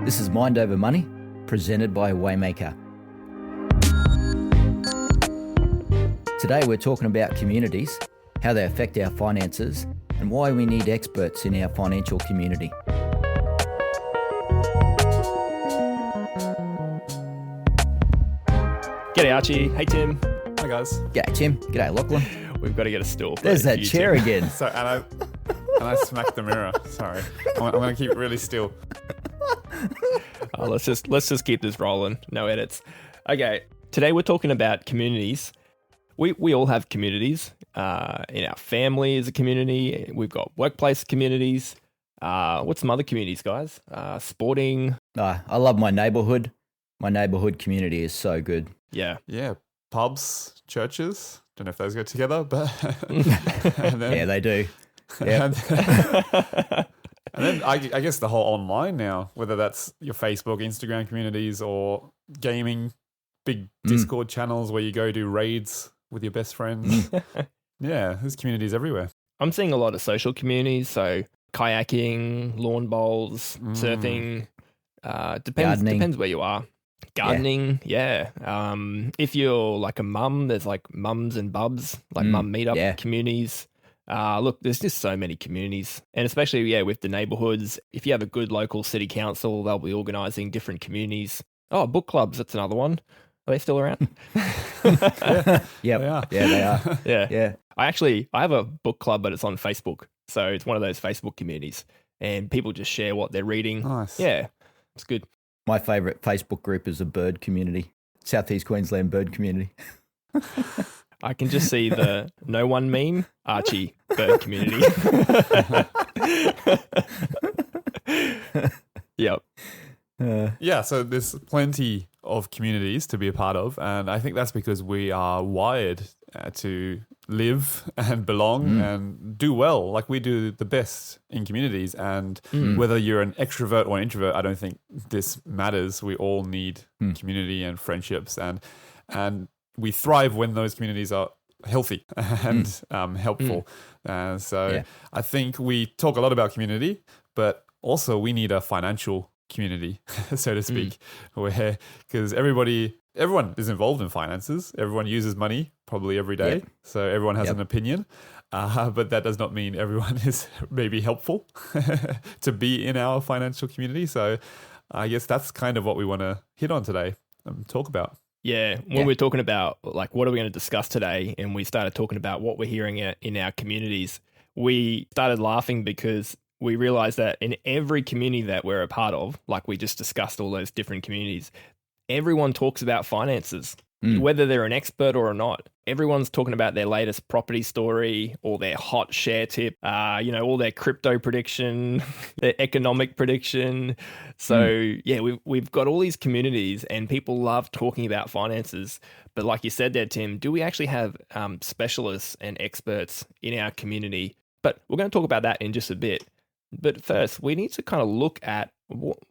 This is Mind Over Money, presented by Waymaker. Today we're talking about communities, how they affect our finances, and why we need experts in our financial community. G'day Archie. Hey Tim. Hi guys. G'day Tim. G'day Lachlan. We've got to get a stool. There's that chair Tim. again. So and I smacked the mirror. Sorry. I'm going to keep really still. Let's just keep this rolling. No edits. Okay. Today we're talking about communities. We all have communities. In our family is a community. We've got workplace communities. What's some other communities, guys? Sporting. I love my neighbourhood. My neighbourhood community is so good. Yeah. Yeah. Pubs, churches. Don't know if those go together, but Yeah, they do. And then I guess the whole online now, whether that's your Facebook, Instagram communities, or gaming, big Discord channels where you go do raids with your best friends. Yeah, there's communities everywhere. I'm seeing a lot of social communities. So kayaking, lawn bowls, surfing. Depends where you are. Gardening, yeah. If you're like a mum, there's like mums and bubs, like mum meetup communities. Look, there's just so many communities. And especially, with the neighbourhoods, if you have a good local city council, they'll be organising different communities. Oh, book clubs, that's another one. Are they still around? Yeah, They are. Yeah, they are. Yeah. I have a book club, but it's on Facebook. So it's one of those Facebook communities. And people just share what they're reading. Nice. Yeah, it's good. My favourite Facebook group is a bird community, Southeast Queensland bird community. I can just see the no one meme, Archie bird community. Yep. Yeah, so there's plenty of communities to be a part of, and I think that's because we are wired to live and belong and do well. Like, we do the best in communities, and whether you're an extrovert or an introvert, I don't think this matters. We all need community and friendships, and we thrive when those communities are healthy and helpful. So I think we talk a lot about community, but also we need a financial community, so to speak, where, because everyone is involved in finances. Everyone uses money probably every day. So everyone has an opinion. But that does not mean everyone is maybe helpful to be in our financial community. So I guess that's kind of what we want to hit on today and talk about. Yeah, when we're talking about, like, what are we going to discuss today, and we started talking about what we're hearing in our communities, we started laughing because we realized that in every community that we're a part of, like we just discussed all those different communities, everyone talks about finances, whether they're an expert or not. Everyone's talking about their latest property story or their hot share tip, all their crypto prediction, their economic prediction. So, we've got all these communities and people love talking about finances. But like you said there, Tim, do we actually have specialists and experts in our community? But we're going to talk about that in just a bit. But first, we need to kind of look at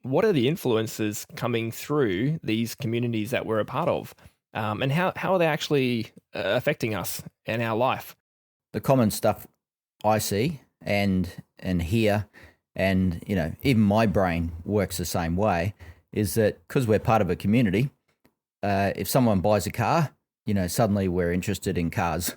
what are the influences coming through these communities that we're a part of, and how are they actually affecting us and our life? The common stuff I see and hear, and even my brain works the same way, is that because we're part of a community, if someone buys a car, suddenly we're interested in cars.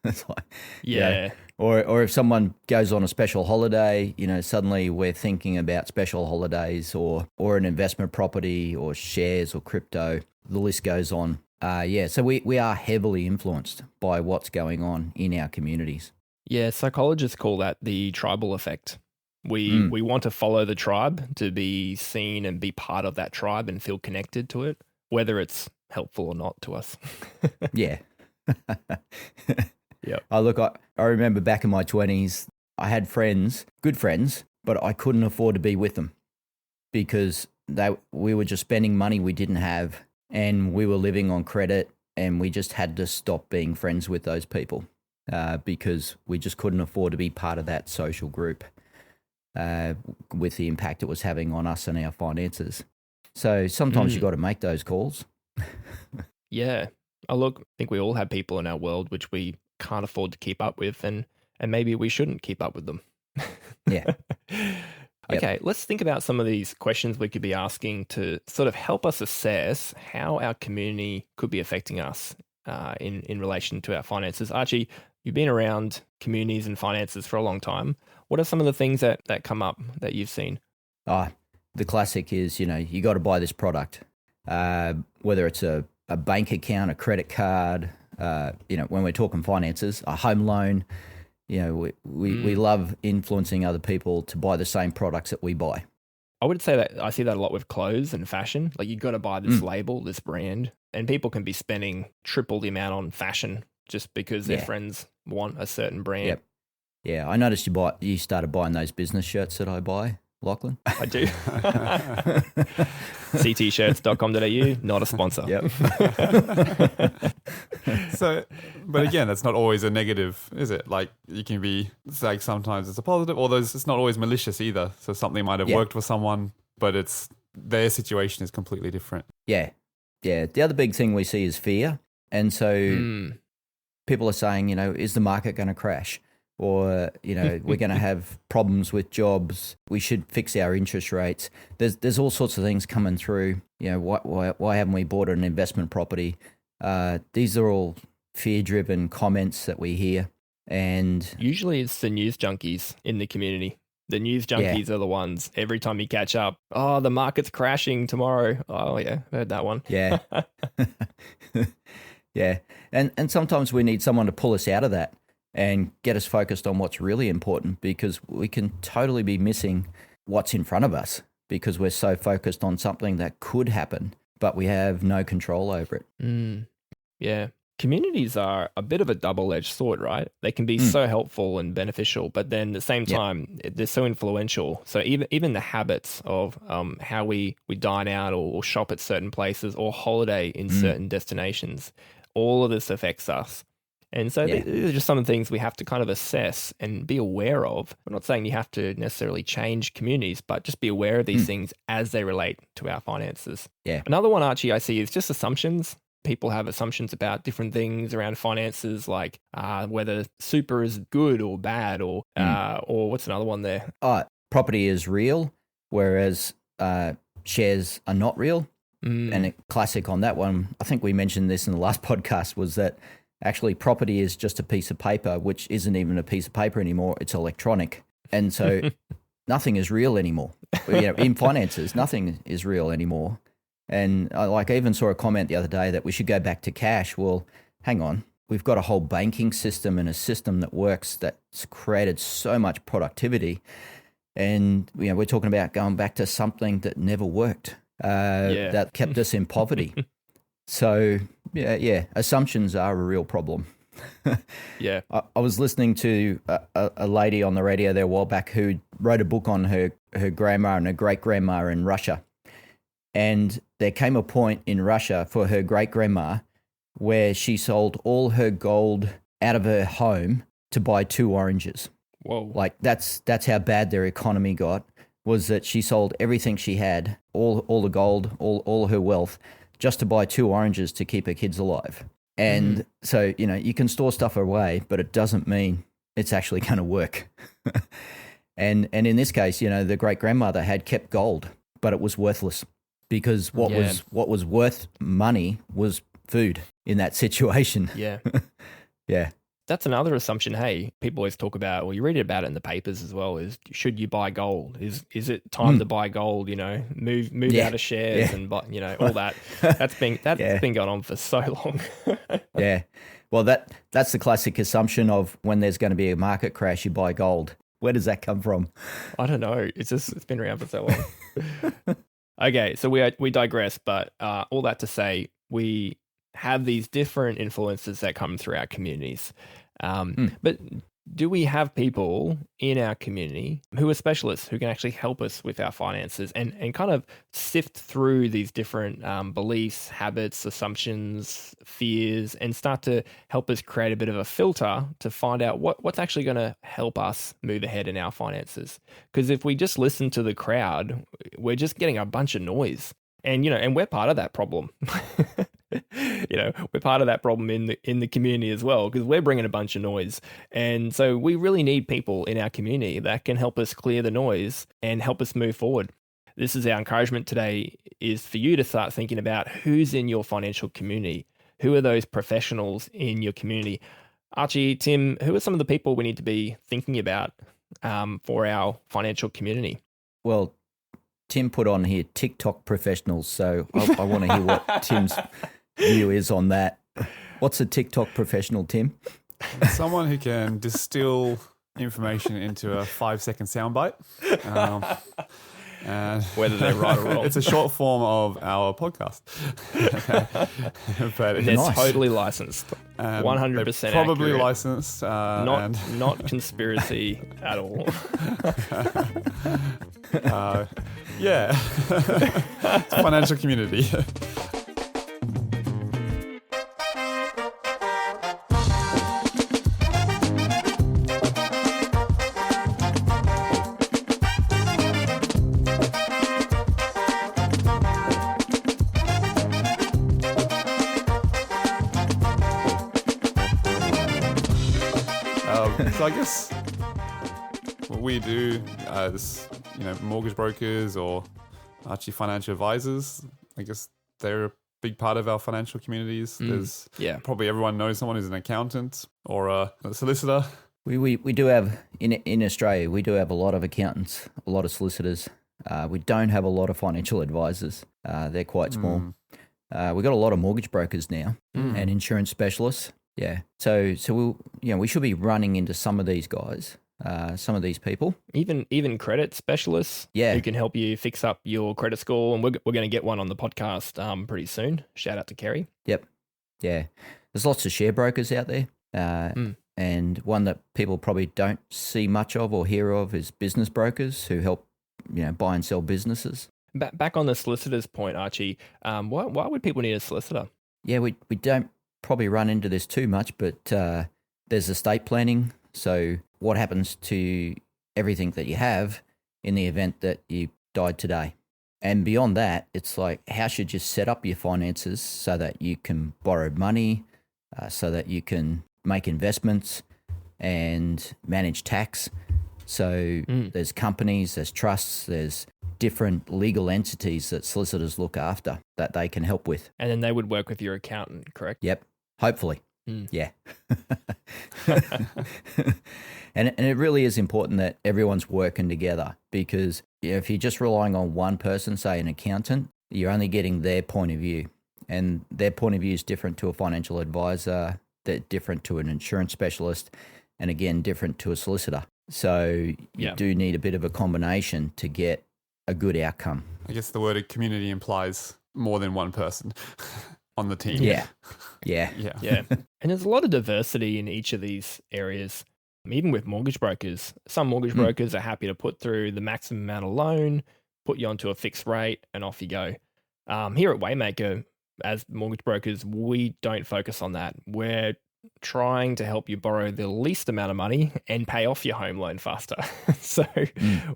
It's like, Or if someone goes on a special holiday, suddenly we're thinking about special holidays or an investment property or shares or crypto. The list goes on. So we are heavily influenced by what's going on in our communities. Yeah, psychologists call that the tribal effect. We want to follow the tribe, to be seen and be part of that tribe and feel connected to it, whether it's helpful or not to us. Yeah. Yeah. I remember back in my 20s, I had friends, good friends, but I couldn't afford to be with them because we were just spending money we didn't have, and we were living on credit, and we just had to stop being friends with those people because we just couldn't afford to be part of that social group with the impact it was having on us and our finances. So sometimes you got to make those calls. Yeah. I think we all have people in our world which we can't afford to keep up with, and maybe we shouldn't keep up with them. Yeah. Yep. Okay, let's think about some of these questions we could be asking to sort of help us assess how our community could be affecting us in relation to our finances. Archie, you've been around communities and finances for a long time. What are some of the things that come up that you've seen? The classic is, you got to buy this product, whether it's a bank account, a credit card, when we're talking finances, a home loan. We love influencing other people to buy the same products that we buy. I would say that I see that a lot with clothes and fashion. Like, you've got to buy this label, this brand, and people can be spending triple the amount on fashion just because their friends want a certain brand. Yep. Yeah, I noticed you started buying those business shirts that I buy, Lachlan. I do. ctshirts.com.au, not a sponsor. Yep. So, but again, that's not always a negative, is it? Like, you can be, like, sometimes it's a positive, or it's not always malicious either. So something might have worked for someone, but their situation is completely different. Yeah. Yeah. The other big thing we see is fear. And so people are saying, is the market going to crash? Or, we're going to have problems with jobs. We should fix our interest rates. There's all sorts of things coming through. Why haven't we bought an investment property? These are all fear-driven comments that we hear. And usually it's the news junkies in the community. The news junkies are the ones, every time you catch up, oh, the market's crashing tomorrow. Oh, yeah, I heard that one. Yeah. Yeah. And sometimes we need someone to pull us out of that and get us focused on what's really important, because we can totally be missing what's in front of us because we're so focused on something that could happen, but we have no control over it. Yeah. Communities are a bit of a double-edged sword, right? They can be so helpful and beneficial, but then at the same time, they're so influential. So even the habits of how we dine out or shop at certain places or holiday in certain destinations, all of this affects us. And so these are just some of the things we have to kind of assess and be aware of. I'm not saying you have to necessarily change communities, but just be aware of these things as they relate to our finances. Yeah. Another one, Archie, I see is just assumptions. People have assumptions about different things around finances, like whether super is good or bad, or what's another one there? Property is real, whereas shares are not real. And a classic on that one, I think we mentioned this in the last podcast, was that actually property is just a piece of paper, which isn't even a piece of paper anymore. It's electronic. And so nothing is real anymore. In finances, nothing is real anymore. And I even saw a comment the other day that we should go back to cash. Well, hang on. We've got a whole banking system and a system that works that's created so much productivity. And we're talking about going back to something that never worked, that kept us in poverty. So, assumptions are a real problem. Yeah. I was listening to a lady on the radio there a while back who wrote a book on her grandma and her great-grandma in Russia. And there came a point in Russia for her great-grandma where she sold all her gold out of her home to buy 2 oranges. Whoa. Like, that's how bad their economy got, was that she sold everything she had, all the gold, all her wealth, just to buy 2 oranges to keep her kids alive. And so, you can store stuff away, but it doesn't mean it's actually going to work. and in this case, the great-grandmother had kept gold, but it was worthless because what was worth money was food in that situation. Yeah. Yeah. That's another assumption. Hey, people always talk about, well, you read about it in the papers as well, is should you buy gold? Is it time to buy gold? Move out of shares and buy, all that. That's been going on for so long. Yeah. Well, that's the classic assumption of when there's going to be a market crash, you buy gold. Where does that come from? I don't know. It's been around for so long. Okay, so we digress, but all that to say, we have these different influences that come through our communities. But do we have people in our community who are specialists who can actually help us with our finances and kind of sift through these different beliefs, habits, assumptions, fears, and start to help us create a bit of a filter to find out what's actually going to help us move ahead in our finances? Because if we just listen to the crowd, we're just getting a bunch of noise. And, and we're part of that problem. we're part of that problem in the community as well, because we're bringing a bunch of noise. And so we really need people in our community that can help us clear the noise and help us move forward. This is our encouragement today, is for you to start thinking about who's in your financial community. Who are those professionals in your community? Archie, Tim, who are some of the people we need to be thinking about for our financial community? Well, Tim put on here TikTok professionals, so I want to hear what Tim's view is on that. What's a TikTok professional, Tim? Someone who can distill information into a 5-second soundbite. And whether they're right or wrong. It's a short form of our podcast. But they're totally licensed. 100% probably accurate. licensed. Not conspiracy at all. Yeah. It's a financial community. So I guess what we do as mortgage brokers or Archie financial advisors, I guess they're a big part of our financial communities. There's probably everyone knows someone who's an accountant or a solicitor. We do have in Australia, we do have a lot of accountants, a lot of solicitors. We don't have a lot of financial advisors. They're quite small. We've got a lot of mortgage brokers now and insurance specialists. Yeah. So we should be running into some of these guys, some of these people. Even credit specialists who can help you fix up your credit score. And we're going to get one on the podcast pretty soon. Shout out to Kerry. Yep. Yeah. There's lots of share brokers out there. And one that people probably don't see much of or hear of is business brokers who help buy and sell businesses. Back on the solicitor's point, Archie, why would people need a solicitor? Yeah, we don't probably run into this too much, but there's estate planning. So what happens to everything that you have in the event that you died today? And beyond that, it's like, how should you set up your finances so that you can borrow money, so that you can make investments and manage tax? So there's companies, there's trusts, there's different legal entities that solicitors look after that they can help with. And then they would work with your accountant, correct? Yep. Hopefully. Yeah. And it really is important that everyone's working together, because if you're just relying on one person, say an accountant, you're only getting their point of view. And their point of view is different to a financial advisor, they're different to an insurance specialist, and again, different to a solicitor. So you do need a bit of a combination to get a good outcome. I guess the word community implies more than one person on the team. Yeah. And there's a lot of diversity in each of these areas. Even with mortgage brokers, some mortgage brokers are happy to put through the maximum amount of loan, put you onto a fixed rate, and off you go. Here at Waymaker, as mortgage brokers, we don't focus on that. We're trying to help you borrow the least amount of money and pay off your home loan faster. So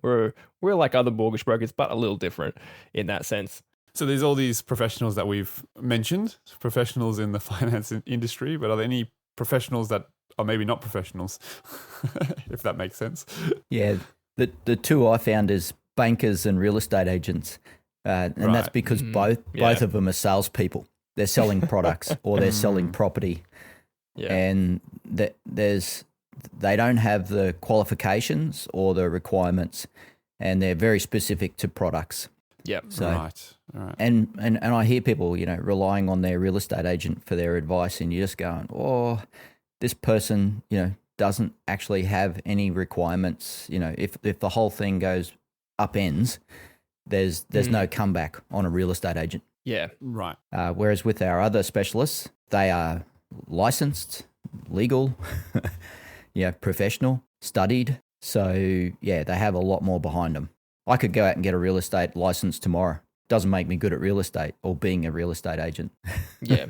we're like other mortgage brokers, but a little different in that sense. So there's all these professionals that we've mentioned, professionals in the finance industry, but are there any professionals that are maybe not professionals, if that makes sense? Yeah, the two I found is bankers and real estate agents. And that's because both of them are salespeople. They're selling products or they're selling property. Yeah. And they don't have the qualifications or the requirements, and they're very specific to products. Yep. So, right. And I hear people, relying on their real estate agent for their advice, and you're just going, this person, doesn't actually have any requirements. If the whole thing goes upends, there's no comeback on a real estate agent. Yeah. Right. Whereas with our other specialists, they are licensed, legal, professional, studied. So, they have a lot more behind them. I could go out and get a real estate license tomorrow. Doesn't make me good at real estate or being a real estate agent. Yeah.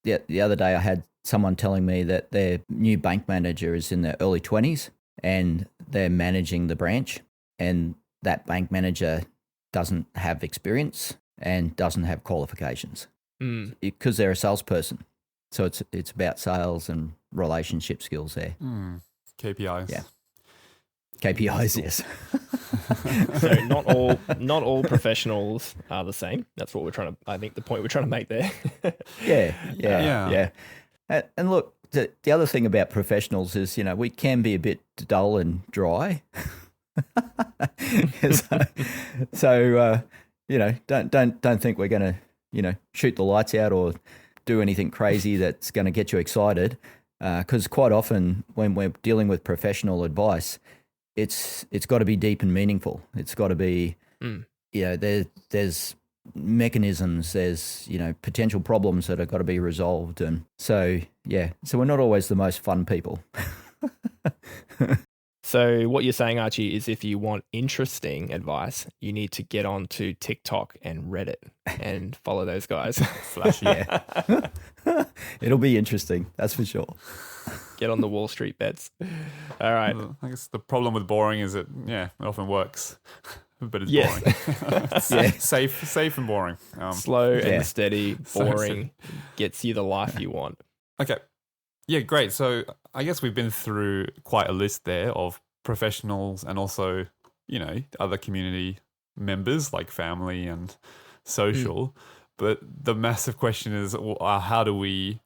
The other day I had someone telling me that their new bank manager is in their early 20s and they're managing the branch, and that bank manager doesn't have experience and doesn't have qualifications. because they're a salesperson. So it's about sales and relationship skills there. KPIs. Yeah. KPIs, yes. So not all professionals are the same. That's what I think the point we're trying to make there. Yeah. And look, the other thing about professionals is, we can be a bit dull and dry. So don't think we're going to, shoot the lights out or do anything crazy that's going to get you excited. Because quite often when we're dealing with professional advice, it's got to be deep and meaningful. It's got to be, there's mechanisms, there's, potential problems that have got to be resolved. And so we're not always the most fun people. So what you're saying, Archie, is if you want interesting advice, you need to get on to TikTok and Reddit and follow those guys. Flashy. Yeah. It'll be interesting, that's for sure. Get on the Wall Street bets. All right. I guess the problem with boring is that, it often works, but it's boring. Safe and boring. Slow and steady, boring, gets you the life you want. Okay. Yeah, great. So I guess we've been through quite a list there of professionals and also, other community members like family and social. But the massive question is, how do we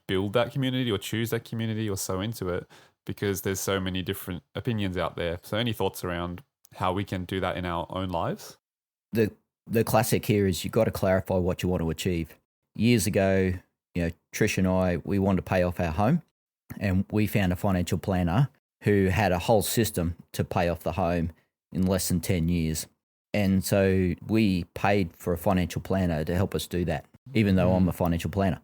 build that community or choose that community or sew into it? Because there's so many different opinions out there. So any thoughts around how we can do that in our own lives? The classic here is you've got to clarify what you want to achieve. Years ago, Trish and I, we wanted to pay off our home, and we found a financial planner who had a whole system to pay off the home in less than 10 years. And so we paid for a financial planner to help us do that, even though I'm a financial planner.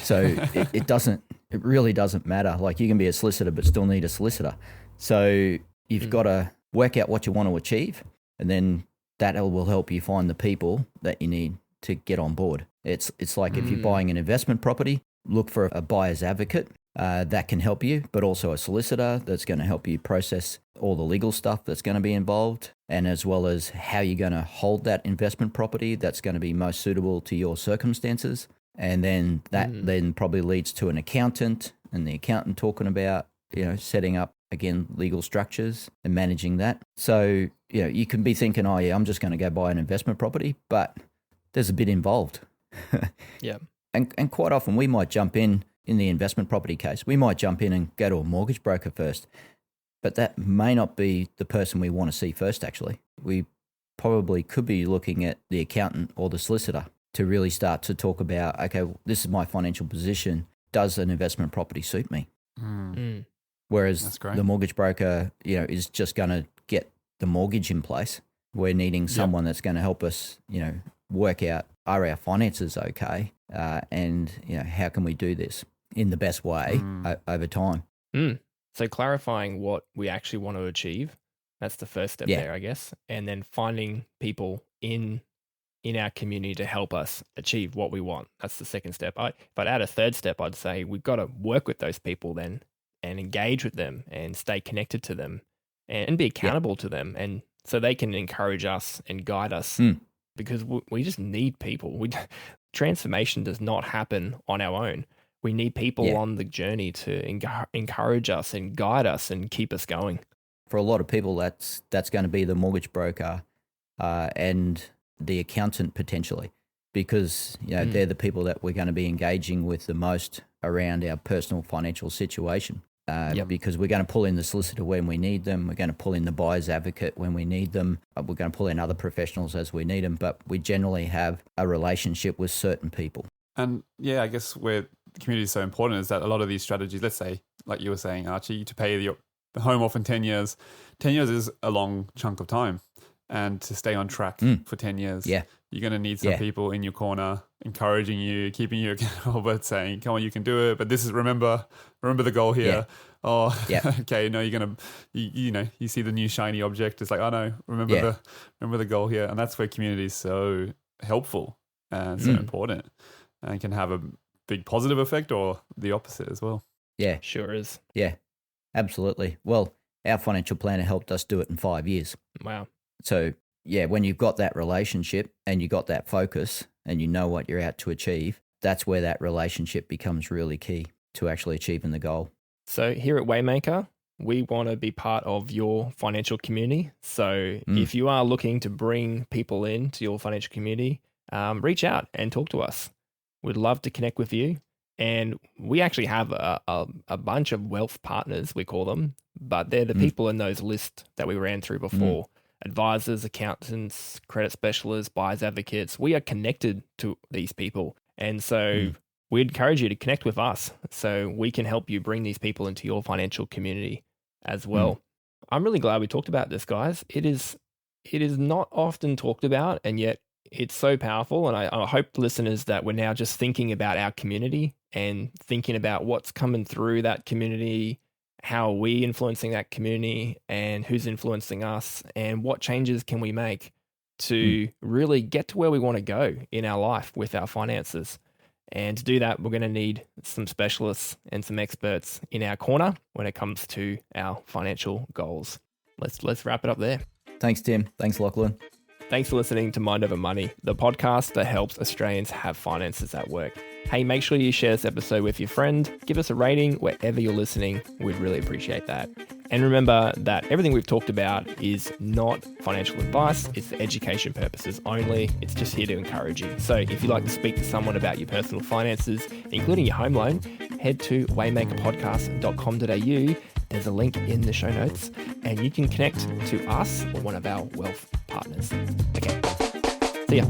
So it really doesn't matter. Like, you can be a solicitor but still need a solicitor. So you've got to work out what you want to achieve, and then that will help you find the people that you need to get on board. It's like if you're buying an investment property, look for a buyer's advocate that can help you, but also a solicitor that's going to help you process all the legal stuff that's going to be involved, and as well as how you're going to hold that investment property that's going to be most suitable to your circumstances. And then that then probably leads to an accountant, and the accountant talking about, setting up, again, legal structures and managing that. So, you can be thinking, oh yeah, I'm just going to go buy an investment property, but there's a bit involved. Yeah. And quite often we might jump in the investment property case. We might jump in and go to a mortgage broker first, but that may not be the person we want to see first, actually. We probably could be looking at the accountant or the solicitor to really start to talk about, okay, well, this is my financial position. Does an investment property suit me? Whereas the mortgage broker, is just going to get the mortgage in place. We're needing someone that's going to help us, work out, are our finances okay? And, how can we do this in the best way over time? So clarifying what we actually want to achieve, that's the first step there, I guess. And then finding people in our community to help us achieve what we want. That's the second step. If I'd add a third step, I'd say we've got to work with those people then and engage with them and stay connected to them and be accountable to them. And so they can encourage us and guide us because we just need people. Transformation does not happen on our own. We need people on the journey to encourage us and guide us and keep us going. For a lot of people, that's going to be the mortgage broker and the accountant potentially, because they're the people that we're going to be engaging with the most around our personal financial situation. Because we're going to pull in the solicitor when we need them. We're going to pull in the buyer's advocate when we need them. We're going to pull in other professionals as we need them, but we generally have a relationship with certain people. And I guess where the community is so important is that a lot of these strategies, let's say, like you were saying, Archie, to pay the home off in 10 years, 10 years is a long chunk of time. And to stay on track for 10 years, you're going to need some people in your corner, encouraging you, keeping you accountable, but saying, come on, you can do it. But this is, remember the goal here. Okay, no, you're going to, you see the new shiny object. It's like, oh no, remember the goal here. And that's where community is so helpful and so important and can have a big positive effect or the opposite as well. Yeah. Sure is. Yeah, absolutely. Well, our financial planner helped us do it in 5 years. Wow. So, when you've got that relationship and you got that focus, and you know what you're out to achieve, that's where that relationship becomes really key to actually achieving the goal. So here at Waymaker, we want to be part of your financial community. So if you are looking to bring people into your financial community, reach out and talk to us. We'd love to connect with you. And we actually have a bunch of wealth partners, we call them, but they're the people in those lists that we ran through before. Advisors, accountants, credit specialists, buyers advocates. We are connected to these people. And so we encourage you to connect with us so we can help you bring these people into your financial community as well. I'm really glad we talked about this, guys. It is not often talked about, and yet it's so powerful. And I hope listeners that we're now just thinking about our community and thinking about what's coming through that community, how are we influencing that community, and who's influencing us, and what changes can we make to really get to where we want to go in our life with our finances. And to do that, we're going to need some specialists and some experts in our corner when it comes to our financial goals. Let's wrap it up there. Thanks, Tim. Thanks, Lachlan. Thanks for listening to Mind Over Money, the podcast that helps Australians have finances at work. Hey, make sure you share this episode with your friend. Give us a rating wherever you're listening. We'd really appreciate that. And remember that everything we've talked about is not financial advice. It's for education purposes only. It's just here to encourage you. So if you'd like to speak to someone about your personal finances, including your home loan, head to waymakerpodcast.com.au. There's a link in the show notes, and you can connect to us or one of our wealth partners. Okay, see ya.